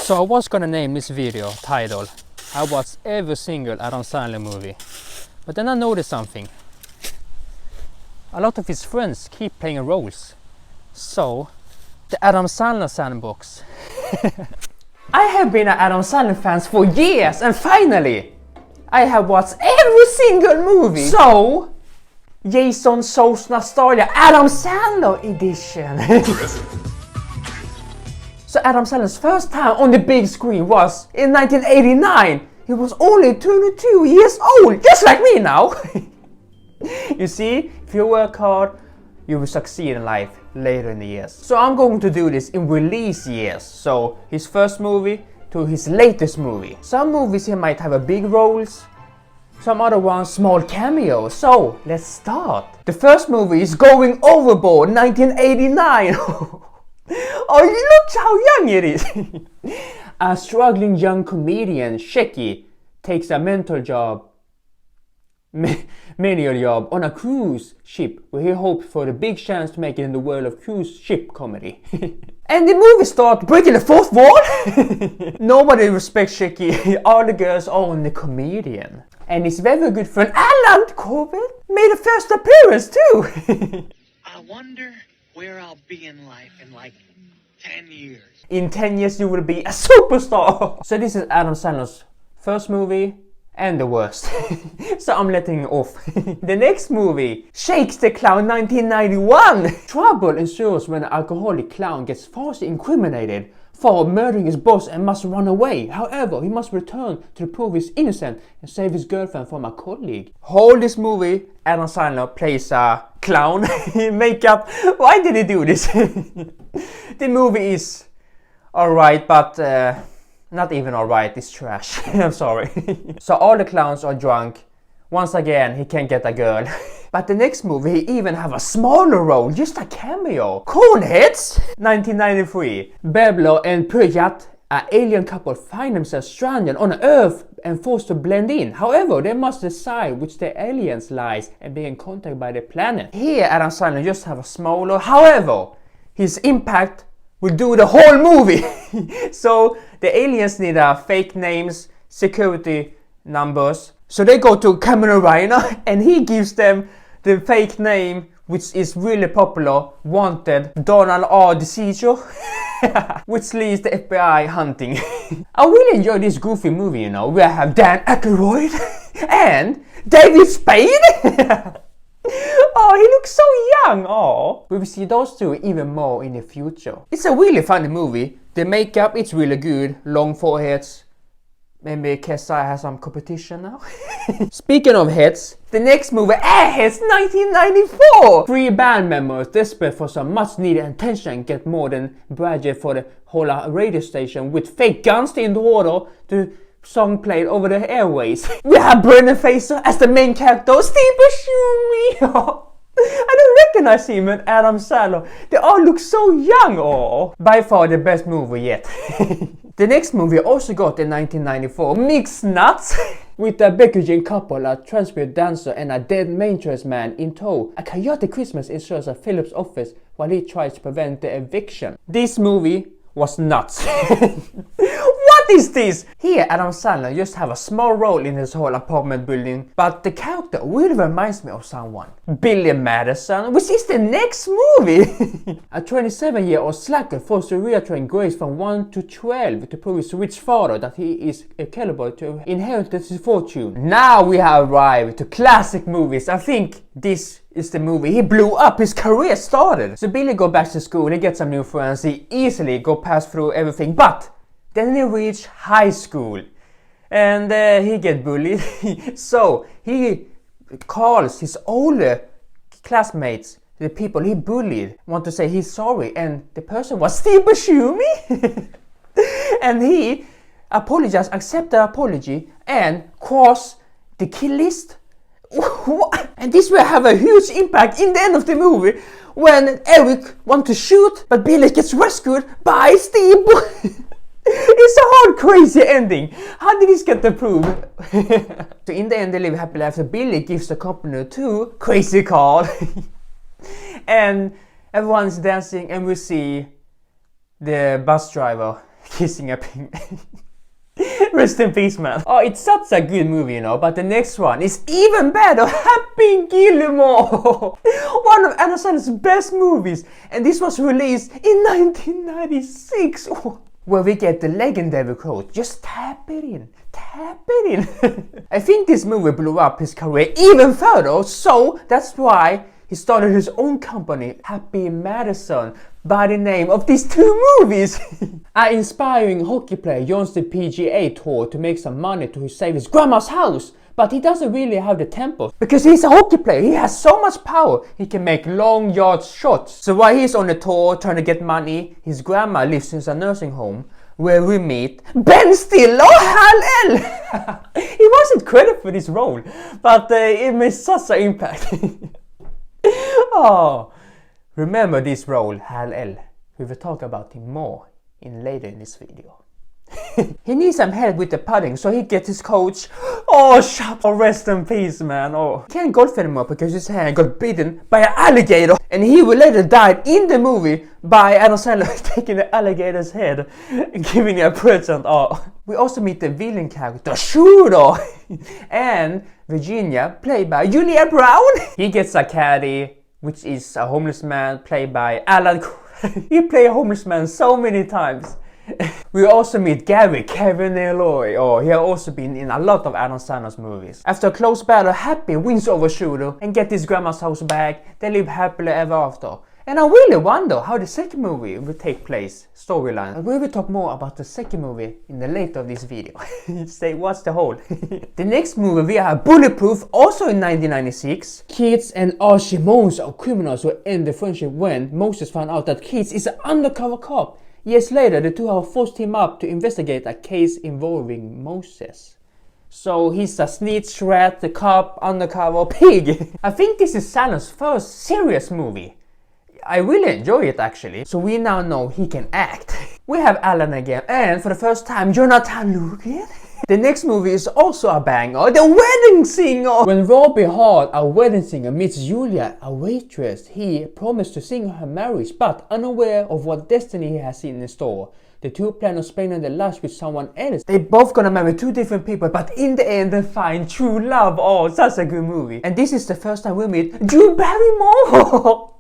So I was gonna name this video title I watched every single Adam Sandler movie, but then I noticed something. A lot of his friends keep playing roles. So the Adam Sandler Sandbox. I have been an Adam Sandler fan for years, and finally I have watched every single movie. So Jason Shows Nostalgia Adam Sandler edition. So Adam Sandler's first time on the big screen was in 1989. He was only 22 years old, just like me now. You see, if you work hard, you will succeed in life later in the years. So I'm going to do this in release years. So his first movie to his latest movie. Some movies he might have a big roles, some other ones small cameos. So let's start. The first movie is Going Overboard, 1989. Oh, look how young it is. A struggling young comedian, Nicky, takes a menial job on a cruise ship where he hopes for the big chance to make it in the world of cruise ship comedy. And the movie starts breaking the fourth wall. Nobody respects Nicky. All the girls are on the comedian. And his very good friend Alan Corbett made a first appearance too. I wonder where I'll be in life in like 10 years. In 10 years you will be a superstar. So this is Adam Sandler's first movie and the worst. So I'm letting off. The next movie, Shakes the Clown, 1991. Trouble ensues when an alcoholic clown gets falsely incriminated for murdering his boss and must run away. However, he must return to prove he's innocent and save his girlfriend from a colleague. Whole this movie, Adam Sandler plays a clown in makeup. Why did he do this? The movie is alright, but not even alright, it's trash. I'm sorry. So all the clowns are drunk. Once again, he can't get a girl. But the next movie, he even have a smaller role, just a cameo. Coneheads, 1993. Bigalow and Pujat, an alien couple, find themselves stranded on Earth and forced to blend in. However, they must decide which the aliens lies and be in contact by the planet. Here, Adam Sandler just have a smaller. However, his impact will do the whole movie. So the aliens need fake names, security numbers. So they go to Cameron and he gives them the fake name, which is really popular, Wanted, Donald R. DeCiccio, which leads the FBI hunting. I really enjoy this goofy movie, you know, where I have Dan Aykroyd and David Spade. Oh, he looks so young. Oh, we will see those two even more in the future. It's a really funny movie. The makeup, it's really good. Long foreheads. Maybe Kessa has some competition now. Speaking of heads, the next movie, Airheads, 1994. Three band members desperate for some much needed attention get more than budget for the whole radio station with fake guns in order to song played over the airways. We have Brendan Fraser as the main character, Steve Buscemi. I don't recognize him and Adam Sandler. They all look so young. Oh, by far the best movie yet. The next movie also got in 1994, Mixed Nuts, with a Becky couple, a transparent dancer and a dead maintenance man in tow. A chaotic Christmas ensures at Philip's office while he tries to prevent the eviction. This movie was nuts. What is this? Here Adam Sandler just have a small role in his whole apartment building, but the character really reminds me of someone. Billy Madison, which is the next movie. A 27-year-old slacker forced to retrain grades from 1 to 12 to prove his rich father that he is capable to inherit his fortune. Now we have arrived to classic movies. I think this is the movie he blew up, his career started. So Billy go back to school, he gets some new friends, he easily go pass through everything, but then he reach high school and he get bullied. So he calls his older classmates, the people he bullied, want to say he's sorry, and the person was Steve Buscemi. And he apologized, accept the apology and cross the kill list. And this will have a huge impact in the end of the movie when Eric wants to shoot but Billy gets rescued by Steve. It's a whole crazy ending. How did this get approved? So in the end they live happily after. Billy gives the company to Crazy Carl. And everyone's dancing and we see the bus driver kissing a pig. Rest in peace, man. Oh, it's such a good movie, you know, but the next one is even better. Happy Gilmore. One of Adam Sandler's best movies, and this was released in 1996. Where we get the legendary quote, just tap it in, tap it in. I think this movie blew up his career even further, so that's why he started his own company, Happy Madison, by the name of these two movies. An inspiring hockey player joins the PGA Tour to make some money to save his grandma's house. But he doesn't really have the tempo. Because he's a hockey player, he has so much power, he can make long yard shots. So while he's on the tour trying to get money, his grandma lives in a nursing home, where we meet Ben Stiller. Oh, hell! He wasn't credited for this role, but it made such an impact. Oh, remember this role, Hal-El. We will talk about him more later in this video. He needs some help with the putting, so he gets his coach. Oh, shut up. Rest in peace, man. Oh, he can't golf anymore because his hand got bitten by an alligator, and he will later die in the movie by Adam Sandler taking the alligator's head and giving it a present. Oh, we also meet the villain character Shooter and Virginia, played by Julia Brown. He gets a caddy, which is a homeless man played by Alan. He played a homeless man so many times. We also meet Gary, Kevin Eloy. Oh, he has also been in a lot of Adam Sandler's movies. After a close battle, Happy wins over Shooter and gets his grandma's house back. They live happily ever after. And I really wonder how the second movie will take place, storyline. But we will talk more about the second movie in the later of this video. Say, what's the whole? The next movie we have Bulletproof, also in 1996. Kids and Archie Mons are criminals who end the friendship when Moses found out that Kids is an undercover cop. Years later, the two have forced him up to investigate a case involving Moses. So he's a snitch, rat, the cop, undercover, pig. I think this is Sandler's first serious movie. I really enjoy it actually. So we now know he can act. We have Alan again, and for the first time, Jonathan Lugan. The next movie is also a banger, The Wedding Singer. When Robbie Hart, a wedding singer, meets Julia, a waitress, he promised to sing her marriage, but unaware of what destiny he has in store. The two plan on spending their lives with someone else. They both gonna marry two different people, but in the end they find true love. Oh, such a good movie. And this is the first time we meet Drew Barrymore.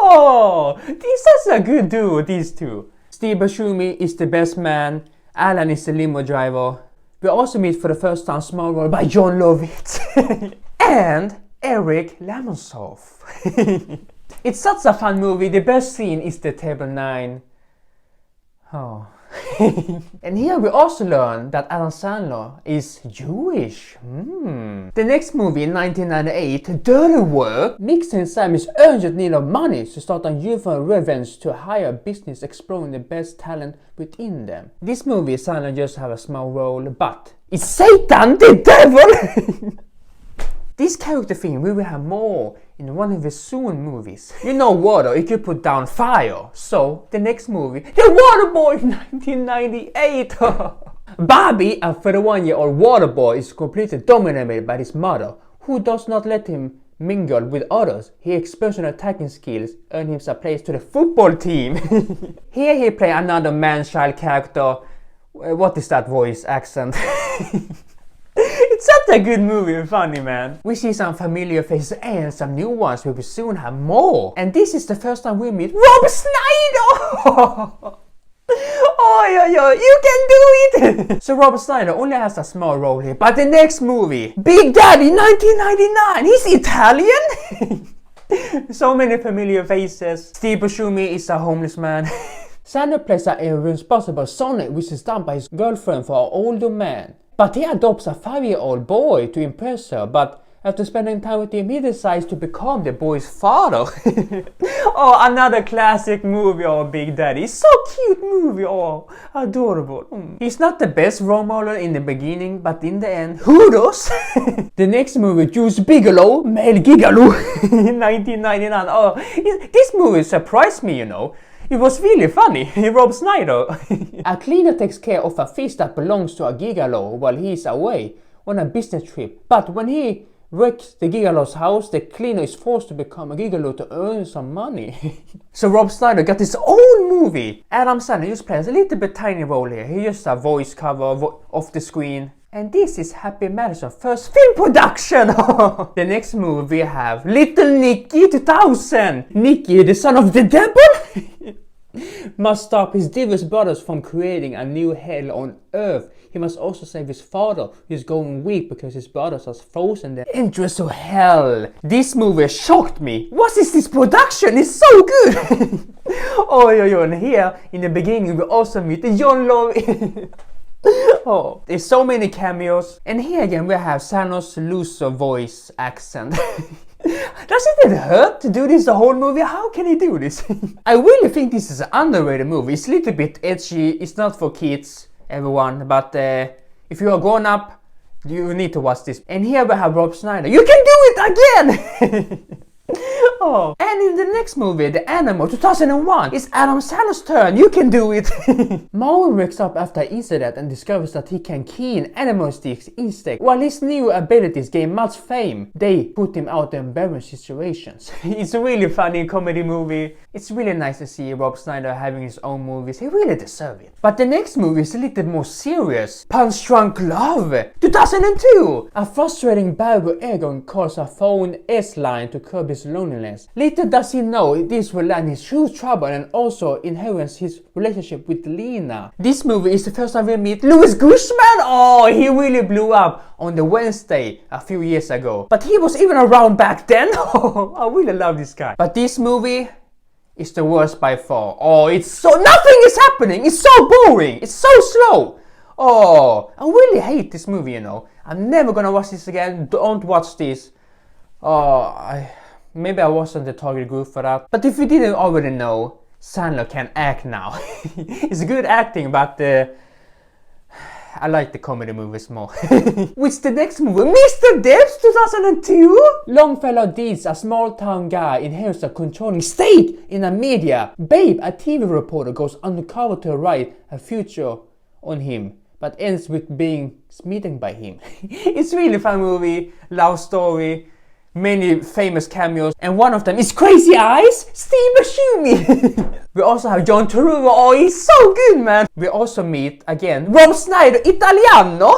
Oh, this is a good duo, these two. Steve Buscemi is the best man. Alan is the limo driver. We also meet for the first time small role by John Lovitz. And Eric Lamonsoff. It's such a fun movie. The best scene is the table 9. Oh. And here we also learn that Adam Sandler is Jewish. The next movie in 1998, Dirty Work. Nick and Sam is urgent need of money to start a youthful revenge to hire a business exploring the best talent within them. This movie, Sandler just have a small role, but it's Satan, the devil! This character theme we will have more in one of the soon movies. You know water, it could put down fire. So, the next movie, The Waterboy 1998! Bobby, a 31-year-old Waterboy, is completely dominated by his mother, who does not let him mingle with others. His exceptional attacking skills earn him a place to the football team. Here he plays another man-child character. What is that voice accent? It's such a good movie and funny, man. We see some familiar faces and some new ones. We will soon have more. And this is the first time we meet Rob Schneider! Oh, yeah, you can do it! So Rob Schneider only has a small role here. But the next movie, Big Daddy 1999, he's Italian! So many familiar faces. Steve Buscemi is a homeless man. Sandler plays an irresponsible son, which is done by his girlfriend for an older man. But he adopts a 5-year-old boy to impress her, but after spending time with him, he decides to become the boy's father. Oh, another classic movie, oh, Big Daddy. So cute movie, oh, adorable. He's not the best role model in the beginning, but in the end, who does? The next movie, Deuce Bigalow, male Gigolo, in 1999. Oh, this movie surprised me, you know. It was really funny, Rob Schneider. A cleaner takes care of a fish that belongs to a Gigolo while he is away on a business trip. But when he wrecks the Gigolo's house, the cleaner is forced to become a Gigolo to earn some money. So Rob Schneider got his own movie. Adam Sandler just plays a little bit tiny role here. He just a voice cover off the screen. And this is Happy Madison's first film production! The next movie we have Little Nicky 2000! Nicky, the son of the devil? Must stop his devious brothers from creating a new hell on earth. He must also save his father, who is going weak because his brothers are frozen their entrance to hell. This movie shocked me. What is this production? It's so good! And here in the beginning we also meet the John Love. Oh, there's so many cameos. And here again we have Sandler's loser voice accent. Doesn't it hurt to do this the whole movie? How can he do this? I really think this is an underrated movie. It's a little bit edgy. It's not for kids, everyone. But if you are grown up, you need to watch this. And here we have Rob Schneider. You can do it again! Oh. And in the next movie, The Animal 2001, it's Adam Sandler's turn. You can do it. Marvin wakes up after an incident and discovers that he can keen animalistic instinct. While his new abilities gain much fame, they put him out in embarrassing situations. It's a really funny comedy movie. It's really nice to see Rob Schneider having his own movies. He really deserves it. But the next movie is a little more serious. Punch Drunk Love 2002. A frustrating Barbara Egon calls a phone S-line to curb his loneliness. Little does he know this will land his huge trouble and also inherits his relationship with Lena. This movie is the first time we meet Louis Gushman. Oh, he really blew up on the Wednesday a few years ago. But he was even around back then. Oh, I really love this guy. But this movie is the worst by far. Oh, it's so... nothing is happening. It's so boring. It's so slow. Oh, I really hate this movie, you know. I'm never gonna watch this again. Don't watch this. Oh, maybe I wasn't the target group for that. But if you didn't already know, Sandler can act now. It's good acting, but I like the comedy movies more. Which the next movie, Mr. Deps 2002? Longfellow Deeds, a small town guy, inherits a controlling stake in the media. Babe, a TV reporter, goes undercover to write a future on him, but ends with being smitten by him. It's really fun movie, love story. Many famous cameos, and one of them is Crazy Eyes, Steve Buscemi. We also have John Turturro. Oh, he's so good, man. We also meet again Rob Schneider, Italiano.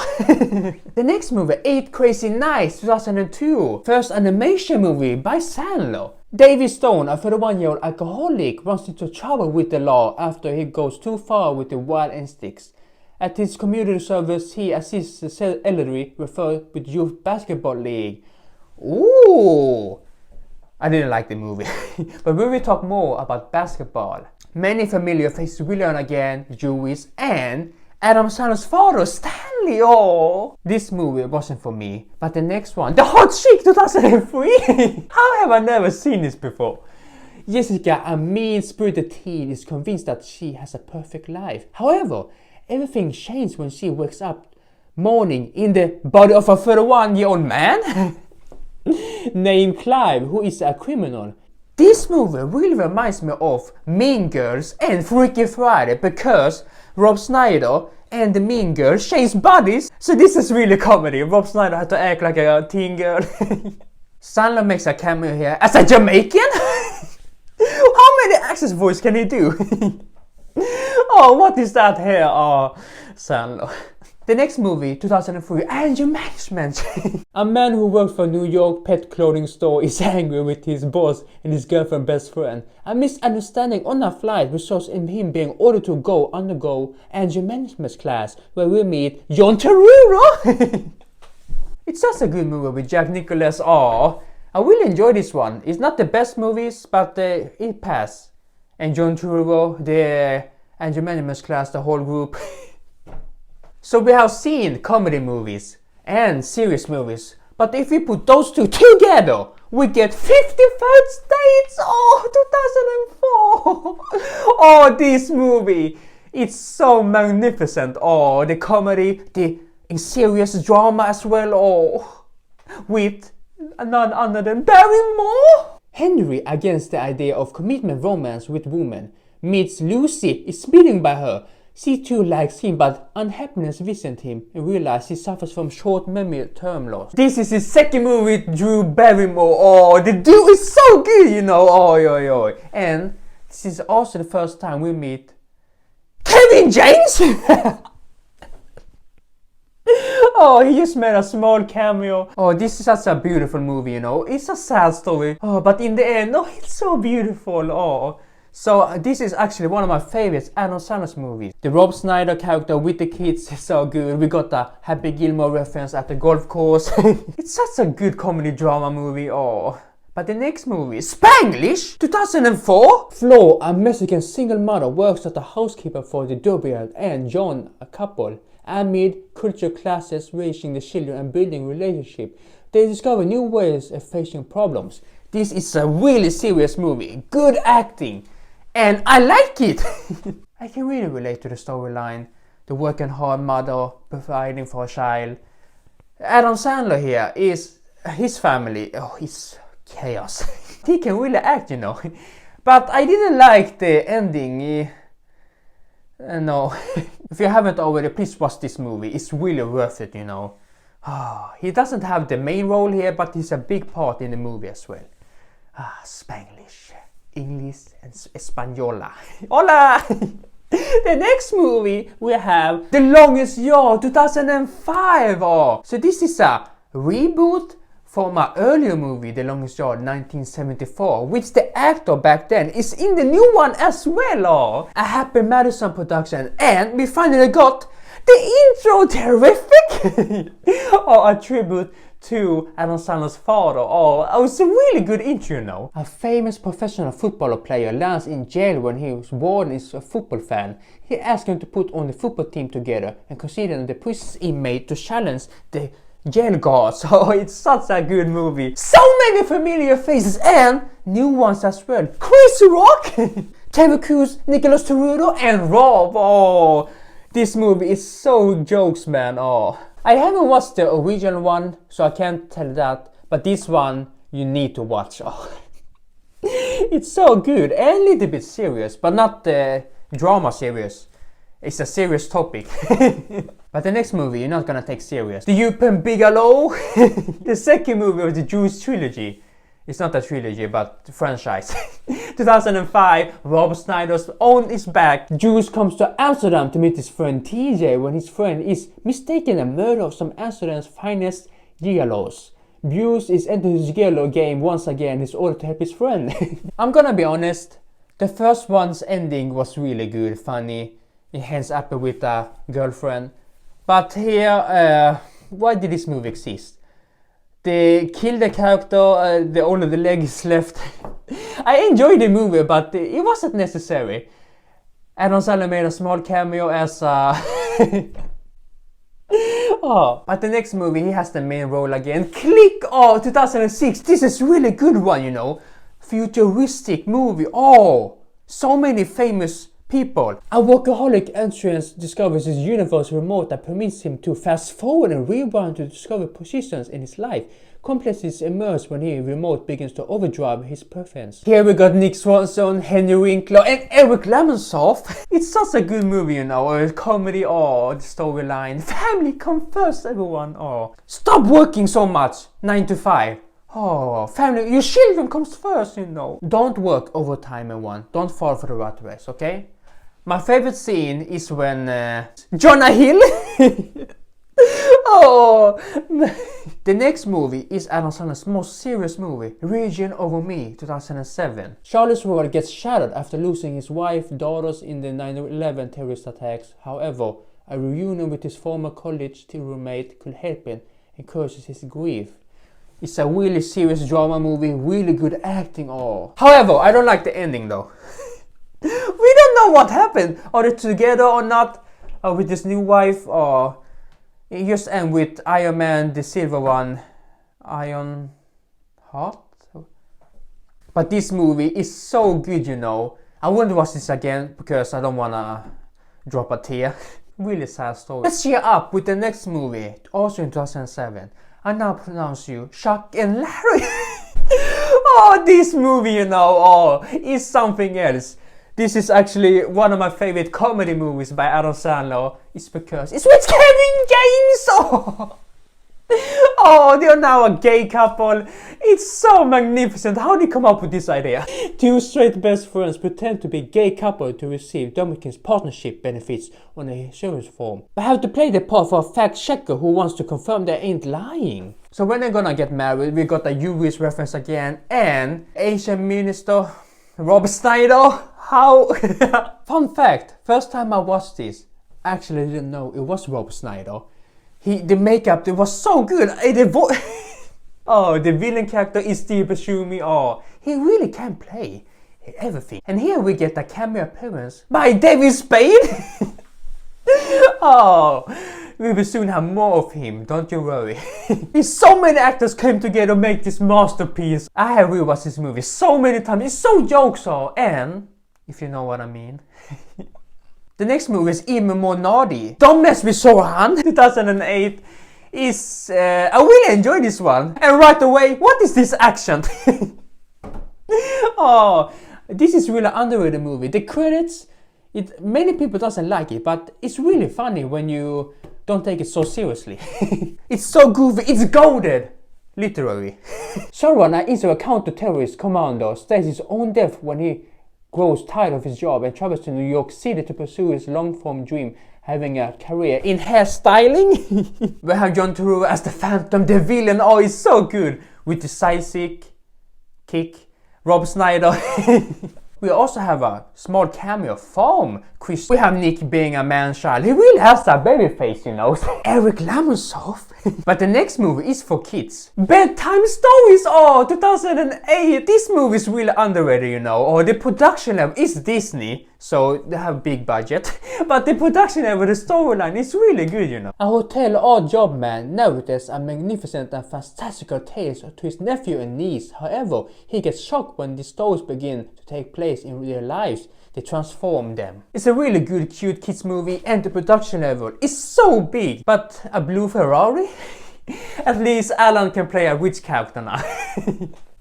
The next movie, 8 Crazy Nights 2002, first animation movie by Sandler. David Stone, a 31-year-old alcoholic, runs into trouble with the law after he goes too far with the wild instincts. At his community service, he assists the elderly referred with youth basketball league. Ooh, I didn't like the movie. But we will talk more about basketball. Many familiar faces will learn again, Jewish and Adam Sandler's father, Stanley. Oh, this movie wasn't for me. But the next one, The Hot Chick 2003. How have I never seen this before? Jessica, a mean-spirited teen, is convinced that she has a perfect life. However, everything changes when she wakes up mourning in the body of a 31-year-old man. Named Clive, who is a criminal. This movie really reminds me of Mean Girls and Freaky Friday because Rob Schneider and the Mean Girls change bodies. So this is really comedy. Rob Schneider had to act like a teen girl. Sandler makes a cameo here as a Jamaican. How many accent voice can he do? Oh, what is that here? Oh, Sandler. The next movie, 2003, Anger Management. A man who works for a New York pet clothing store is angry with his boss and his girlfriend best friend. A misunderstanding on a flight results in him being ordered to undergo anger management class, where we meet John Turturro. It's just a good movie with Jack Nicholson. Oh, I really enjoy this one. It's not the best movies, but it passed. And John Turturro, the anger management class, the whole group. So we have seen comedy movies and serious movies, but if we put those two together, we get 50 First Dates. Oh, 2004. Oh, this movie, it's so magnificent. Oh, the comedy, the serious drama as well. Oh, with none other than Barrymore. Henry, against the idea of commitment romance with women, meets Lucy, is smitten by her. She too likes him, but unhappiness visits him and realizes he suffers from short memory term loss. This is his second movie with Drew Barrymore. Oh, the dude is so good, you know. Oh. And this is also the first time we meet Kevin James. Oh, he just made a small cameo. Oh, this is such a beautiful movie, you know. It's a sad story. Oh, but in the end, oh, it's so beautiful. Oh. So this is actually one of my favorites Adam Sandler's movies. The Rob Schneider character with the kids is so good. We got the Happy Gilmore reference at the golf course. It's such a good comedy drama movie. Oh. But the next movie, Spanglish, 2004. Flo, a Mexican single mother, works as a housekeeper for the Dobie and John, a couple. Amid culture classes, raising the children and building relationship, they discover new ways of facing problems. This is a really serious movie, good acting, and I like it. I can really relate to the storyline, the working hard mother providing for a child. Adam Sandler here is his family. Oh, it's chaos. He can really act, you know. But I didn't like the ending. No. If you haven't already, please watch this movie. It's really worth it, you know. He doesn't have the main role here, but he's a big part in the movie as well. Spanglish, English and Española. Hola! The next movie we have The Longest Yard, 2005. Oh, so this is a reboot from my earlier movie, The Longest Yard, 1974, which the actor back then is in the new one as well. Oh, a Happy Madison production, and we finally got the intro terrific. Oh, a tribute to Adam Sandler's father. Oh, it's a really good intro, you know. A famous professional football player lands in jail when his warden is a football fan. He asks him to put on the football team together and consider the prison inmate to challenge the jail guards. Oh, it's such a good movie. So many familiar faces and new ones as well. Chris Rock, Terry Crews, Nicholas Turudo, and Rob. Oh, this movie is so jokes, man. Oh, I haven't watched the original one, so I can't tell that. But this one, you need to watch. Oh, it's so good and a little bit serious, but not the drama serious. It's a serious topic. But the next movie you're not gonna take serious. The Yupen Bigalow. The second movie of the Deuce trilogy. It's not a trilogy, but the franchise. 2005, Rob Schneider's own is back. Deuce comes to Amsterdam to meet his friend TJ when his friend is mistaken a murder of some Amsterdam's finest gigolos. Deuce is entering his gigolo game once again in order to help his friend. I'm gonna be honest, the first one's ending was really good, funny. He ends up with a girlfriend. But here, why did this movie exist? They killed the character, only the leg is left. I enjoyed the movie, but it wasn't necessary. Adam Sandler made a small cameo as oh, but the next movie, he has the main role again. Click! Oh, 2006. This is really good one, you know. Futuristic movie. Oh, so many famous people. A workaholic entrance discovers his universe remote that permits him to fast forward and rewind to discover positions in his life. Complexities emerge when he remote begins to overdrive his preference. Here we got Nick Swanson, Henry Winkler, and Eric Lamonsoff. It's such a good movie, you know. A comedy, oh, the storyline. Family come first, everyone. Oh, stop working so much. 9 to 5. Oh, family, your children comes first, you know. Don't work overtime, everyone. Don't fall for the rat race, okay? My favorite scene is when Jonah Hill. Oh, the next movie is Adam Sandler's most serious movie, Region Over Me, 2007. Charlie's world gets shattered after losing his wife, daughters in the 9/11 terrorist attacks. However, a reunion with his former college roommate could help him and curses his grief. It's a really serious drama movie, really good acting. Oh, however, I don't like the ending though. We don't know what happened. Are they together or not? With his new wife, or it just ends with Iron Man, the silver one, Iron Heart. But this movie is so good, you know. I wouldn't watch this again because I don't wanna drop a tear. Really sad story. Let's cheer up with the next movie, also in 2007. I now pronounce you Chuck and Larry. Oh, this movie, you know, oh, is something else. This is actually one of my favorite comedy movies by Adam Sandler. It's because it's with Kevin James! Oh, they're now a gay couple. It's so magnificent. How did they come up with this idea? Two straight best friends pretend to be a gay couple to receive Dominican's partnership benefits on a insurance form. But have to play the part for a fact checker who wants to confirm they ain't lying. So when they're gonna get married, we got a Hubie's reference again, and Asian minister Rob Schneider. How? Fun fact, first time I watched this, I actually didn't know it was Rob Schneider. The makeup, it was so good. Oh, the villain character is Steve Buscemi. Oh, he really can play everything. And here we get a cameo appearance by David Spade. Oh, we will soon have more of him, don't you worry. So many actors came together to make this masterpiece. I have rewatched this movie so many times. It's so jokes, and if you know what I mean. The next movie is even more naughty. Don't Mess with Zohan, 2008. I really enjoyed this one. And right away, what is this action? Oh, this is really underrated movie. The credits, many people doesn't like it, but it's really funny when you don't take it so seriously. It's so goofy, it's goated. Literally. Zohan, an Israel counter-terrorist commando, stays his own death when he grows tired of his job and travels to New York City to pursue his long-form dream, having a career in hairstyling. We have John Turturro as the Phantom, the villain. Oh, he's so good with the sidekick, Rob Schneider. We also have a small cameo from Chris. We have Nicky being a man-child. He really has that baby face, you know. Eric Lamonsoff. But the next movie is for kids. Bedtime Stories! Oh, 2008. This movie is really underrated, you know. Oh, the production level is Disney, so they have big budget. But the production level, the storyline is really good, you know. A hotel odd job man narrates a magnificent and fantastical tales to his nephew and niece. However, he gets shocked when the stories begin to take place in real lives. They transform them. It's a really good, cute kids movie, and the production level is so big. But a blue Ferrari? At least Alan can play a rich character now.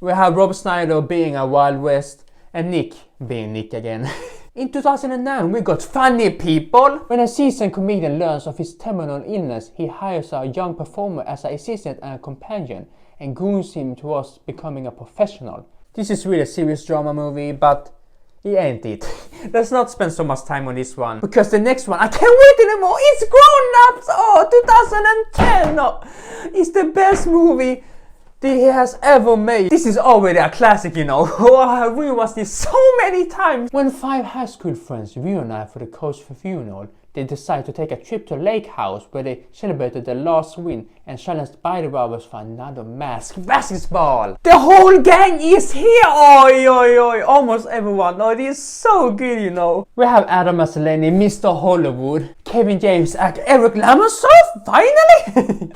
We have Rob Schneider being a Wild West, and Nick being Nick again. In 2009, we got Funny People. When a seasoned comedian learns of his terminal illness, he hires a young performer as an assistant and a companion, and grooms him towards becoming a professional. This is really a serious drama movie, but it ain't it. Let's not spend so much time on this one, because the next one, I can't wait anymore. It's Grown Ups. Oh, 2010. No, it's the best movie that he has ever made. This is already a classic, you know. Oh, I have rewatched this so many times. When 5 high school friends reunite for the coach funeral, they decide to take a trip to a lake house where they celebrated their last win and challenged by the robbers for another masked basketball. The whole gang is here! Oi, oi, oi! Almost everyone. Oh, it is so good, you know. We have Adam as Lenny, Mr. Hollywood, Kevin James as Eric Lamonsoff, finally!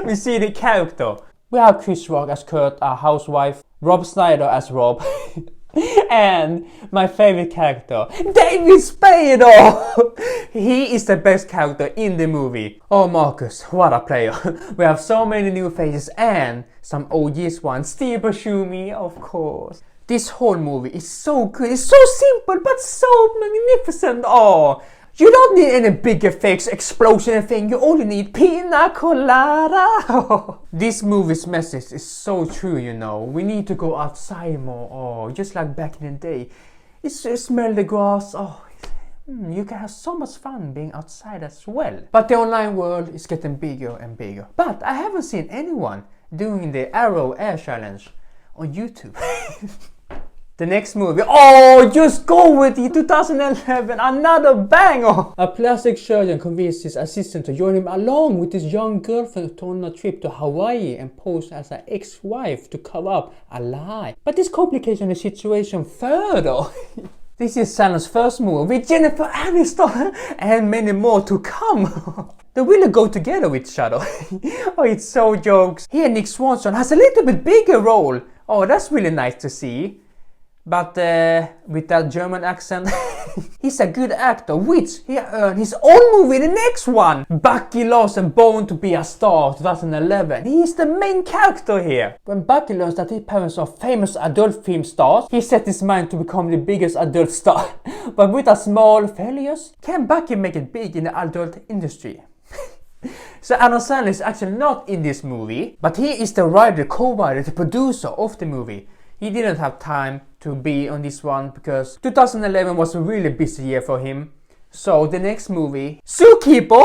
We see the character. We have Chris Rock as Kurt, a housewife, Rob Schneider as Rob, and my favorite character, David Spade. Oh, he is the best character in the movie. Oh, Marcus, what a player. We have so many new faces and some OGs ones. Steve Buscemi, of course. This whole movie is so good. It's so simple but so magnificent. Oh, you don't need any big effects, explosion and thing. You only need pina colada. This movie's message is so true, you know. We need to go outside more. Oh, just like back in the day. It's just smell the grass. Oh, you can have so much fun being outside as well. But the online world is getting bigger and bigger. But I haven't seen anyone doing the Arrow Air Challenge on YouTube. The next movie, oh, just go with it, 2011, another banger! A plastic surgeon convinced his assistant to join him along with his young girlfriend on a trip to Hawaii and pose as an ex-wife to cover up a lie. But this complicates the situation further. This is Sandler's first movie with Jennifer Aniston and many more to come. They really go together with each other. Oh, it's so jokes. Here Nick Swanson has a little bit bigger role. Oh, that's really nice to see. But with that German accent, he's a good actor, which he earned his own movie in the next one. Bucky Larson, Born to be a Star, 2011. He is the main character here. When Bucky learns that his parents are famous adult film stars, he set his mind to become the biggest adult star. But with a small failures, can Bucky make it big in the adult industry? So Adam Sandler is actually not in this movie, but he is the writer, co-writer, the producer of the movie. He didn't have time to be on this one because 2011 was a really busy year for him. So the next movie, Zookeeper.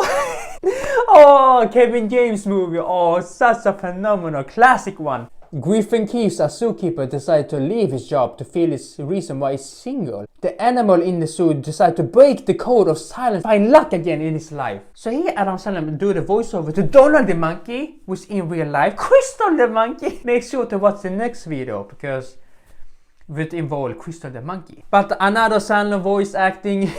Oh, Kevin James movie. Oh, such a phenomenal classic one. Griffin Keefe, as zookeeper, decided to leave his job to feel his reason why he's single. The animal in the zoo decided to break the code of silence, find luck again in his life. So here Adam Sandler do the voiceover to Donald the monkey, which in real life, Crystal the monkey. Make sure to watch the next video because it would involve Crystal the monkey. But another Sandler voice acting.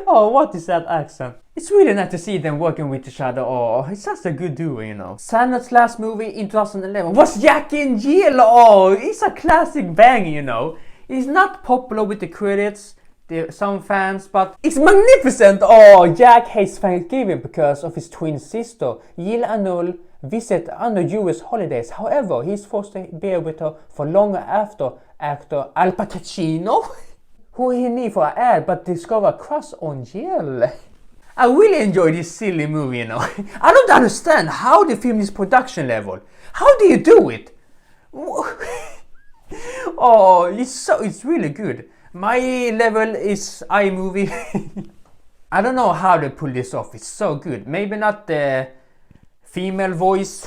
Oh, what is that accent? It's really nice to see them working with each other. Oh, it's such a good duo, you know. Sandler's last movie in 2011 was Jack and Jill. Oh, it's a classic bang, you know. It's not popular with the critics, some fans, but it's magnificent. Oh, Jack hates Thanksgiving because of his twin sister. Jill and visit on the US holidays. However, he's forced to be with her for longer after actor Al Pacino, who he knew for an ad but discovered a crush on Jill. I really enjoy this silly movie, you know. I don't understand how they film this production level. How do you do it? Oh, it's really good. My level is iMovie. I don't know how they pull this off. It's so good. Maybe not the female voice.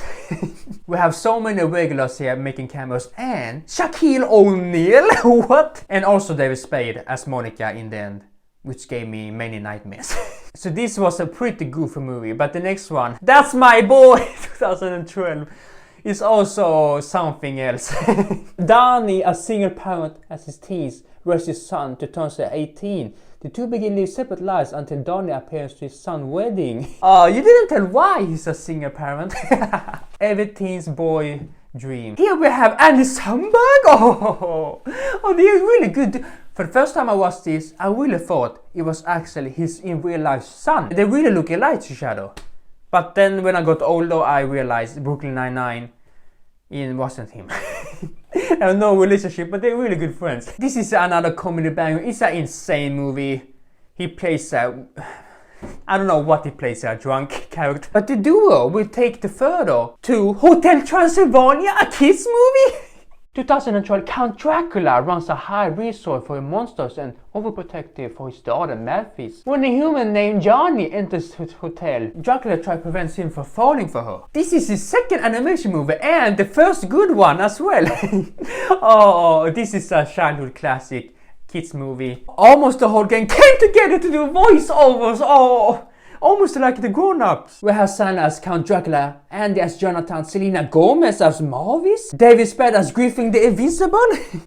We have so many regulars here making cameos, and Shaquille O'Neal. What? And also David Spade as Monica in the end, which gave me many nightmares. So this was a pretty goofy movie, but the next one, That's My Boy, 2012, is also something else. Donnie, a single parent, as his teens, raised his son to turn 18. The two begin live separate lives until Donnie appears to his son's wedding. Oh, you didn't tell why he's a single parent. Every teen's boy dream. Here we have Andy Samberg. Oh, they're really good. For the first time I watched this, I really thought it was actually his in real life son. They really look alike to each other. But then when I got older, I realized Brooklyn Nine-Nine, it wasn't him. They have no relationship, but they're really good friends. This is another comedy banger. It's an insane movie. He plays a... I don't know what he plays, a drunk character. But the duo will take the further to Hotel Transylvania, a kids movie. 2012, Count Dracula runs a high resort for monsters and overprotective for his daughter Memphis. When a human named Johnny enters his hotel, Dracula tries to prevent him from falling for her. This is his second animation movie and the first good one as well. Oh, this is a childhood classic kids movie. Almost the whole gang came together to do voiceovers. Oh, almost like the grown-ups. We have Sandler as Count Dracula, Andy as Jonathan, Selena Gomez as Marvis, David Spade as Griffin the Invisible,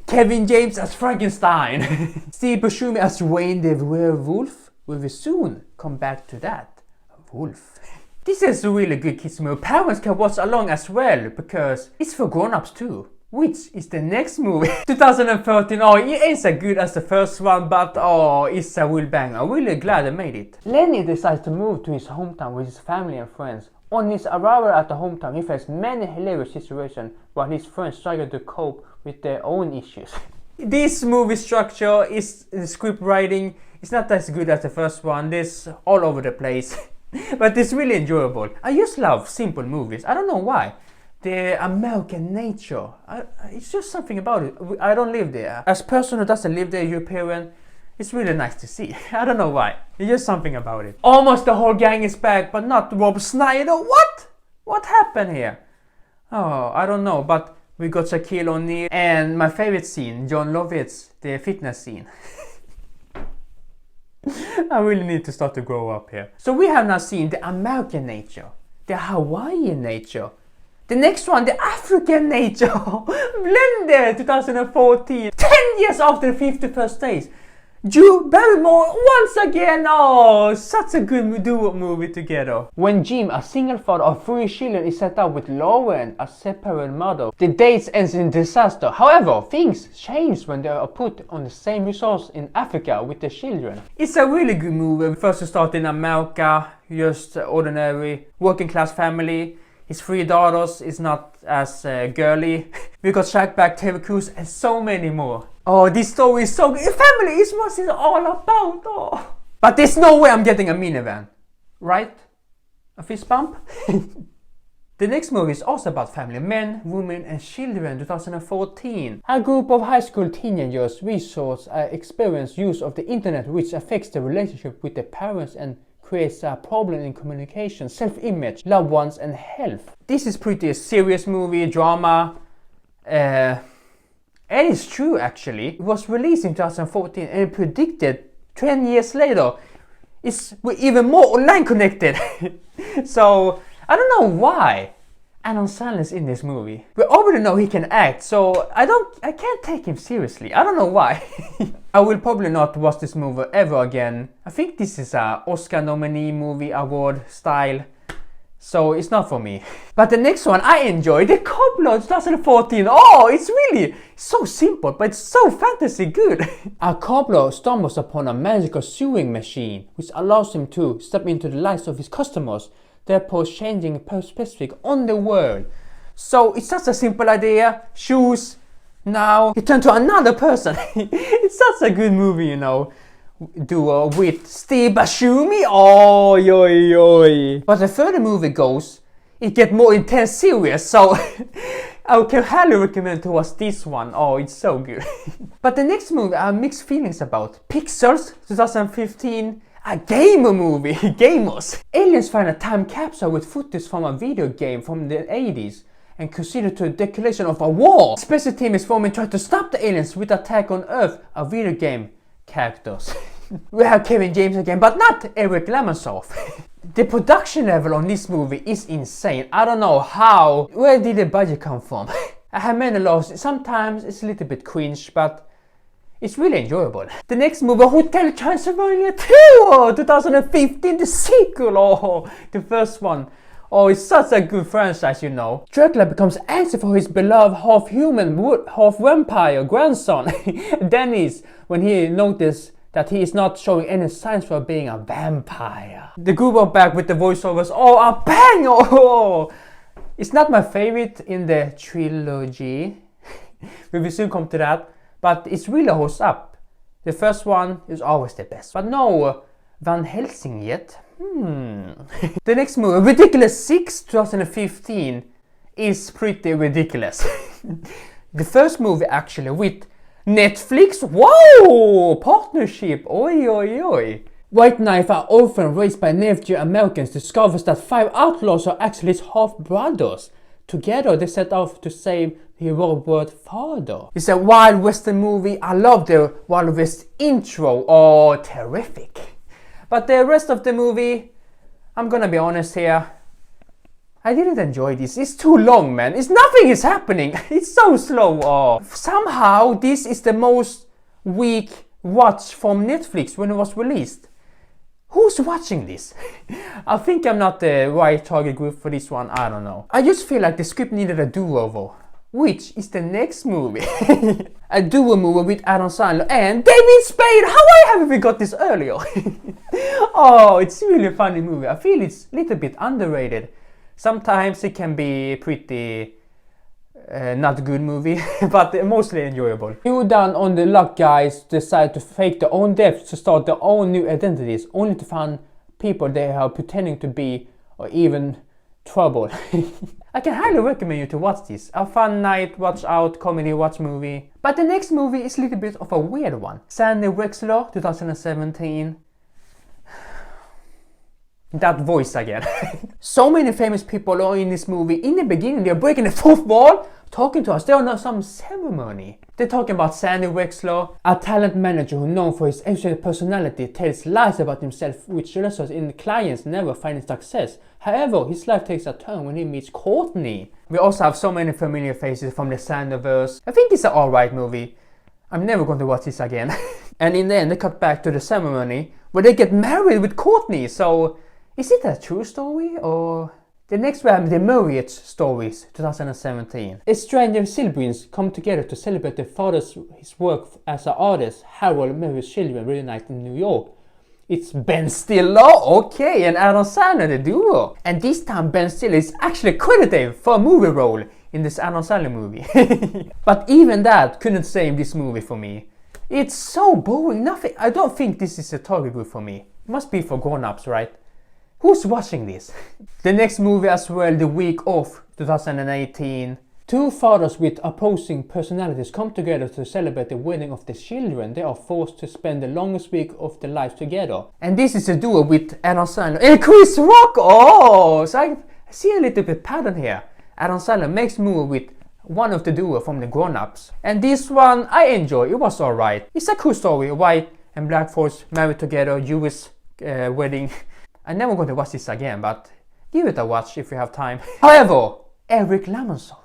Kevin James as Frankenstein, Steve Buscemi as Wayne the Werewolf. We will soon come back to that. Wolf. This is a really good kids movie. Parents can watch along as well because it's for grown-ups too. Which is the next movie. 2013, oh, it ain't so good as the first one, but oh, it's a real banger. I'm really glad I made it. Lenny decides to move to his hometown with his family and friends. On his arrival at the hometown, he faces many hilarious situations while his friends struggle to cope with their own issues. This movie structure is the script writing. It's not as good as the first one. There's all over the place. But it's really enjoyable. I just love simple movies. I don't know why. The American nature. It's just something about it. I don't live there. As a person who doesn't live there, European, it's really nice to see. I don't know why. It's just something about it. Almost the whole gang is back, but not Rob Schneider. What? What happened here? Oh, I don't know, but we got Shaquille O'Neal and my favorite scene, John Lovitz, the fitness scene. I really need to start to grow up here. So we have now seen the American nature, the Hawaiian nature. The next one, the African nature. Blended, 2014. 10 years after the 51st days. Drew Barrymore once again! Oh, such a good duo movie together. When Jim, a single father of 3 children, is set up with Lauren, a separate mother, the dates ends in disaster. However, things change when they are put on the same resource in Africa with the children. It's a really good movie. First to start in America, just ordinary working class family. His 3 daughters is not as girly. We got Shaq back, Terry Crews, and so many more. Oh, this story is so good. Family is what it's all about. Oh. But there's no way I'm getting a minivan. Right? A fist bump? The next movie is also about family. Men, women, and children, 2014. A group of high school teenagers resource experience use of the internet, which affects the relationship with their parents and creates a problem in communication, self-image, loved ones, and health. This is pretty serious movie, drama. And it's true actually. It was released in 2014 and predicted 10 years later it's even more online connected. So I don't know why Adam Sandler's in this movie. We already know he can act, so I can't take him seriously. I don't know why. I will probably not watch this movie ever again. I think this is a Oscar nominee movie award style, so it's not for me. But the next one I enjoyed, the Cobbler 2014. Oh, it's really so simple, but it's so fantasy good. A cobbler stumbles upon a magical sewing machine, which allows him to step into the lives of his customers, therefore changing perspective on the world. So it's such a simple idea. Shoes. Now he turned to another person. It's such a good movie, you know. Duo with Steve Buscemi. Oh, yoy, yoy. But the further movie goes, it gets more intense, serious. So I can highly recommend to watch this one. Oh, it's so good. But the next movie I have mixed feelings about. Pixels 2015. A gamer movie, gamers. Aliens find a time capsule with footage from a video game from the 80s and consider to a declaration of a war. Special team is forming trying to stop the aliens with attack on Earth, a video game characters. We have Kevin James again, but not Eric Lamonsoff. The production level on this movie is insane. I don't know how. Where did the budget come from? I have many loves. Sometimes it's a little bit cringe, but it's really enjoyable. The next movie, Hotel Transylvania 2, 2015, the sequel, oh, the first one. Oh, it's such a good franchise, you know. Dracula becomes anxious for his beloved half-human, half-vampire grandson, Dennis, when he notices that he is not showing any signs for being a vampire. The group are back with the voiceovers. Oh, a bang! Oh, it's not my favorite in the trilogy. We will soon come to that. But it's really holds up. The first one is always the best. But no Van Helsing yet. The next movie, Ridiculous 6 2015, is pretty ridiculous. The first movie actually with Netflix. Whoa! Partnership. Oi, oi, oi. White Knife, an orphan raised by Native Americans, discovers that 5 outlaws are actually his half-brothers. Together they set off to save the Overboard father. It's a Wild Western movie. I love the Wild West intro. Oh, terrific. But the rest of the movie, I'm gonna be honest here, I didn't enjoy this. It's too long, man. Nothing is happening. It's so slow. Oh. Somehow this is the most weak watch from Netflix when it was released. Who's watching this? I think I'm not the right target group for this one. I don't know. I just feel like the script needed a do-over, which is the next movie. A duo movie with Adam Sandler and David Spade. How haven't we got this earlier? Oh, it's really a funny movie. I feel it's a little bit underrated. Sometimes it can be pretty not a good movie, but mostly enjoyable. New down on the luck guys decide to fake their own deaths to start their own new identities, only to find people they are pretending to be or even trouble. I can highly recommend you to watch this. A fun night, watch out, comedy, watch movie. But the next movie is a little bit of a weird one. Sandy Wexler, 2017. That voice again. So many famous people are in this movie. In the beginning, they're breaking the fourth wall, talking to us. They're on some ceremony. They're talking about Sandy Wexler, a talent manager who, known for his extreme personality, tells lies about himself, which results in clients never finding success. However, his life takes a turn when he meets Courtney. We also have so many familiar faces from the Sandlerverse. I think it's an alright movie. I'm never going to watch this again. And in the end they cut back to the ceremony where they get married with Courtney. So is it a true story or... The next we have the Meyerowitz Stories, 2017. Estranged siblings come together to celebrate their father's work as an artist. Harold Meyerowitz children reunite in New York. It's Ben Stiller, okay, and Adam Sandler, the duo. And this time Ben Stiller is actually credited for a movie role in this Adam Sandler movie. But even that couldn't save this movie for me. It's so boring, nothing. I don't think this is a target group for me. It must be for grown-ups, right? Who's watching this? The next movie as well, The Week of 2018. Two fathers with opposing personalities come together to celebrate the wedding of their children. They are forced to spend the longest week of their lives together. And this is a duo with Adam Sandler and Chris Rock. Oh, so I see a little bit pattern here. Adam Sandler makes movie with one of the duo from the grown-ups. And this one I enjoy. It was alright. It's a cool story. White and black folks married together, Jewish wedding. I'm never going to watch this again, but give it a watch if you have time. However, Eric Lamonsoff.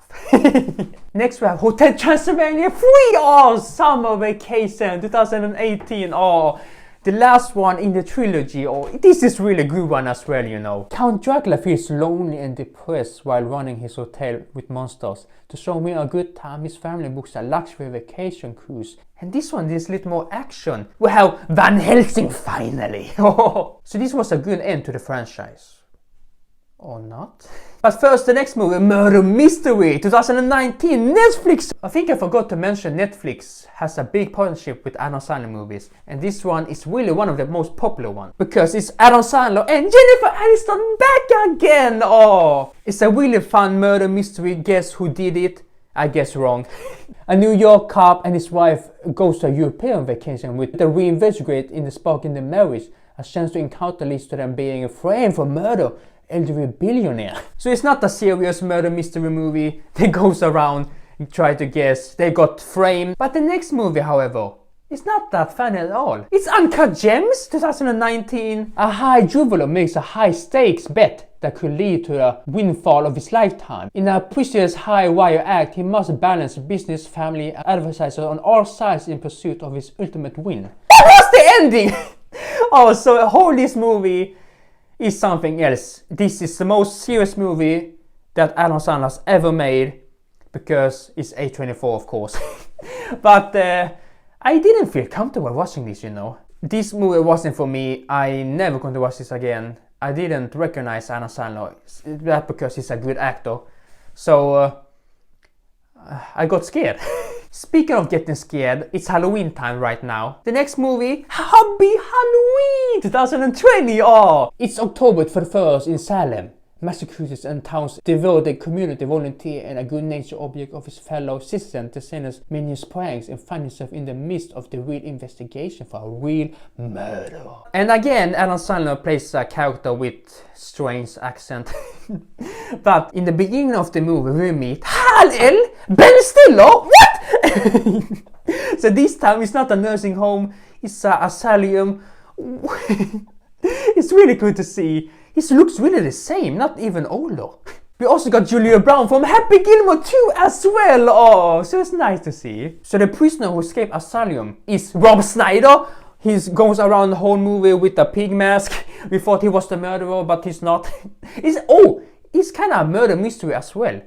Next we have Hotel Transylvania 3. Oh, Summer Vacation 2018. Oh, the last one in the trilogy. Oh, this is really good one as well, you know. Count Dracula feels lonely and depressed while running his hotel with monsters. To show me a good time, his family books a luxury vacation cruise. And this one is a little more action. We have Van Helsing finally. So this was a good end to the franchise. Or not? But first, the next movie, Murder Mystery 2019, Netflix. I think I forgot to mention Netflix has a big partnership with Adam Sandler movies. And this one is really one of the most popular ones. Because it's Adam Sandler and Jennifer Aniston back again. Oh, it's a really fun murder mystery. Guess who did it? I guess wrong. A New York cop and his wife goes to a European vacation with the reinvestigate in the spark in the marriage. A chance to encounter leads to them being framed for murder. Elderly billionaire. So it's not a serious murder mystery movie. They goes around and try to guess. They got framed. But the next movie, however, is not that funny at all. It's Uncut Gems 2019. A high jeweler makes a high stakes bet that could lead to a windfall of his lifetime. In a precious high wire act, he must balance business, family, and advertisers on all sides in pursuit of his ultimate win. What was the ending? Oh, so whole this movie is something else. This is the most serious movie that Adam Sandler has ever made because it's A24, of course. But I didn't feel comfortable watching this, you know. This movie wasn't for me. I never going to watch this again. I didn't recognize Adam Sandler. That's because he's a good actor. So I got scared. Speaking of getting scared, it's Halloween time right now. The next movie, Hubie Halloween 2020. Oh, it's October 31st in Salem, Massachusetts, and town's devoted community volunteer and a good-natured object of his fellow citizens descends minions pranks and find himself in the midst of the real investigation for a real murder. And again, Adam Sandler plays a character with strange accent. But in the beginning of the movie, we meet Hal-El, Ben Stiller. What? So this time it's not a nursing home, it's an asylum. It's really good to see. He looks really the same, not even older. We also got Julia Brown from Happy Gilmore 2 as well. Oh, so it's nice to see. So the prisoner who escaped asylum is Rob Schneider. He goes around the whole movie with a pig mask. We thought he was the murderer, but he's not. It's kind of a murder mystery as well.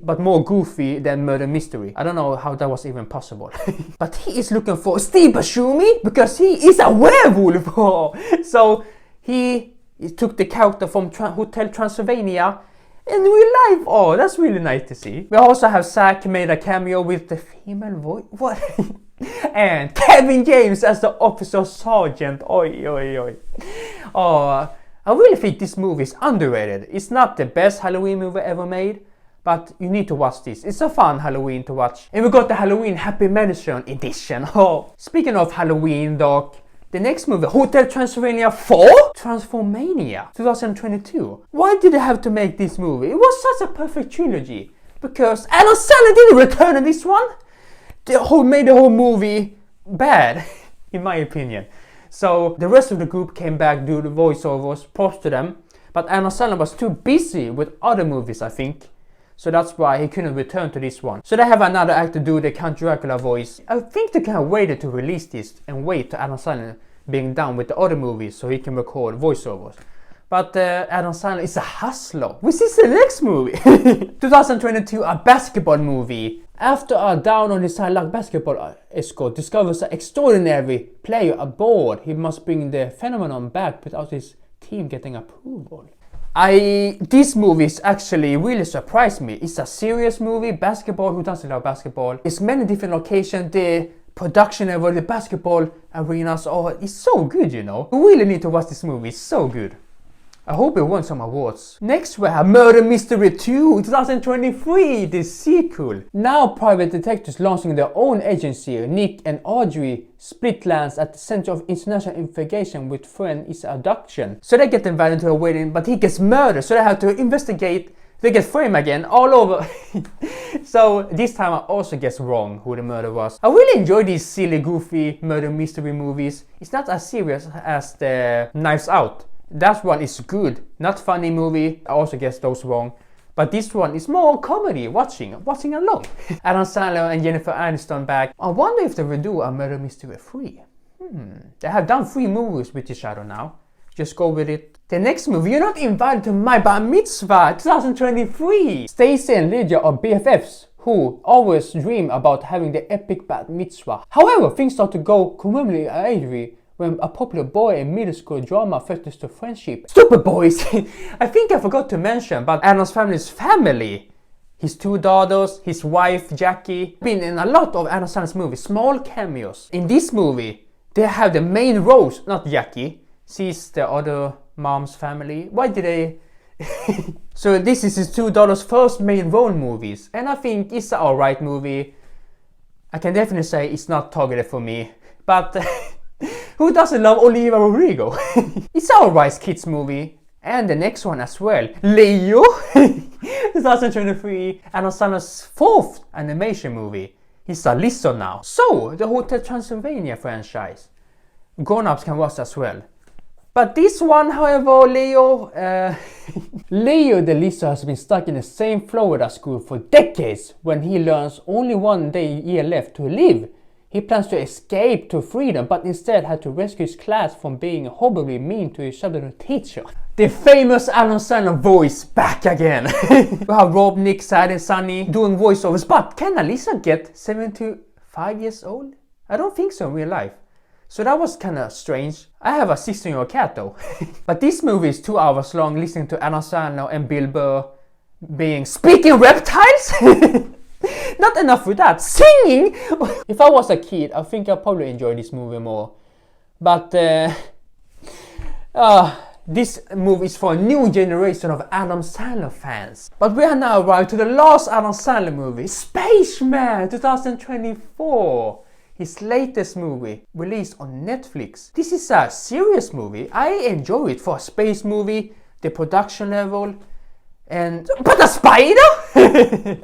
But more goofy than murder mystery. I don't know how that was even possible. But he is looking for Steve Buscemi because he is a werewolf. Oh. So he took the character from Hotel Transylvania in real life. Oh, that's really nice to see. We also have Zach made a cameo with the female voice. What? And Kevin James as the officer sergeant. Oi, oi, oi. Oh, I really think this movie is underrated. It's not the best Halloween movie ever made, but you need to watch this. It's a fun Halloween to watch. And we got the Halloween Happy Madison edition. Oh, speaking of Halloween, doc, the next movie, Hotel Transylvania 4? Transformania 2022. Why did they have to make this movie? It was such a perfect trilogy. Because Adam Sandler didn't return in this one. Made the whole movie bad, in my opinion. So the rest of the group came back, do the voiceovers, props to them. But Adam Sandler was too busy with other movies, I think. so that's why he couldn't return to this one. So they have another actor do the Count Dracula voice. I think they kind of waited to release this and wait to Adam Sandler being done with the other movies so he can record voiceovers. But Adam Sandler is a hustler. We see the next movie. 2022, a basketball movie. After a down on his side luck basketball escort discovers an extraordinary player aboard, he must bring the phenomenon back without his team getting approval. This movie actually really surprised me. It's a serious movie, basketball, who doesn't love basketball? It's many different locations, the production level, the basketball arenas, oh, it's so good, you know. You really need to watch this movie, it's so good. I hope it won some awards. Next we have Murder Mystery 2 2023, the sequel. Now private detectives launching their own agency, Nick and Audrey split lands at the center of international investigation with friend is abduction. So they get invited to a wedding, but he gets murdered, so they have to investigate. They get framed again, all over. So this time I also guess wrong who the murder was. I really enjoy these silly, goofy murder mystery movies. It's not as serious as the Knives Out. That one is good, not funny movie. I also guess those wrong. But this one is more comedy, watching along. Adam Sandler and Jennifer Aniston back. I wonder if they will do a Murder Mystery 3. They have done 3 movies with each other now. Just go with it. The next movie, you're not invited to My Bat Mitzvah 2023. Stacy and Lydia are BFFs who always dream about having the epic bat mitzvah. However, things start to go communally when a popular boy in middle school drama threatens to friendship. Stupid boys! I think I forgot to mention, but Adam's family's family. His 2 daughters, his wife Jackie, been in a lot of Adam Sandler's movies, small cameos. In this movie, they have the main roles, not Jackie. She's the other mom's family. Why did they... So this is his 2 daughters' first main role movies, and I think it's an alright movie. I can definitely say it's not targeted for me, but... Who doesn't love Olivia Rodrigo? It's an alright kids movie. And the next one as well. Leo! 2023. Adam Sandler's 4th animation movie. He's a Lizzo now. So, the Hotel Transylvania franchise. Grown-ups can watch as well. But this one, however, Leo the Lizzo has been stuck in the same Florida school for decades when he learns only 1 year left to live. He plans to escape to freedom, but instead had to rescue his class from being horribly mean to his substitute teacher. The famous Adam Sandler voice back again. We have Rob, Nick, Sad and Sunny doing voiceovers, but can Alyssa get 75 years old? I don't think so in real life. So that was kinda strange. I have a 16-year-old cat though. But this movie is 2 hours long, listening to Adam Sandler and Bill Burr being speaking reptiles. Not enough with that, singing! If I was a kid, I think I'd probably enjoy this movie more. But this movie is for a new generation of Adam Sandler fans. But we are now arrived to the last Adam Sandler movie, Spaceman 2024. His latest movie, released on Netflix. This is a serious movie. I enjoy it for a space movie, the production level, and... But a spider?!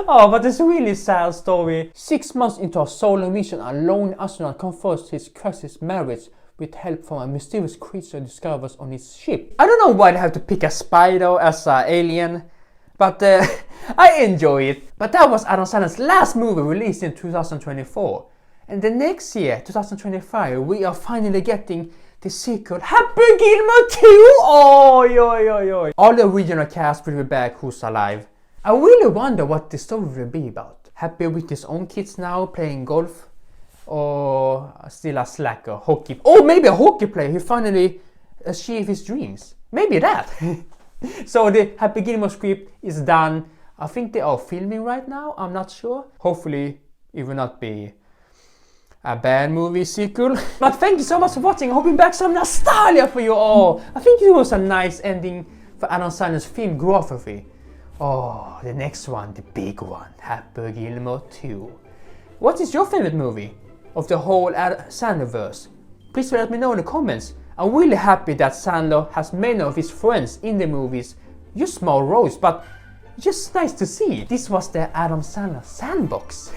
Oh, but it's a really sad story. 6 months into a solo mission, a lone astronaut confronts his crisis marriage with help from a mysterious creature discovered on his ship. I don't know why they have to pick a spider as an alien, but I enjoy it. But that was Adam Sandler's last movie released in 2024. And the next year, 2025, we are finally getting the sequel, Happy Gilmore 2! Oh. All the original cast will be back who's alive. I really wonder what the story will be about. Happy with his own kids now, playing golf, or still a slacker, hockey, or maybe a hockey player who finally achieved his dreams. Maybe that. So the Happy Gilmore script is done. I think they are filming right now, I'm not sure. Hopefully it will not be a bad movie sequel. But thank you so much for watching. I hope you back some nostalgia for you all. I think it was a nice ending for Adam Sandler's filmography. Oh, the next one, the big one, Happy Gilmore 2. What is your favorite movie of the whole Sandlerverse? Please let me know in the comments. I'm really happy that Sandler has many of his friends in the movies. Just small roles, but just nice to see. This was the Adam Sandler Sandbox.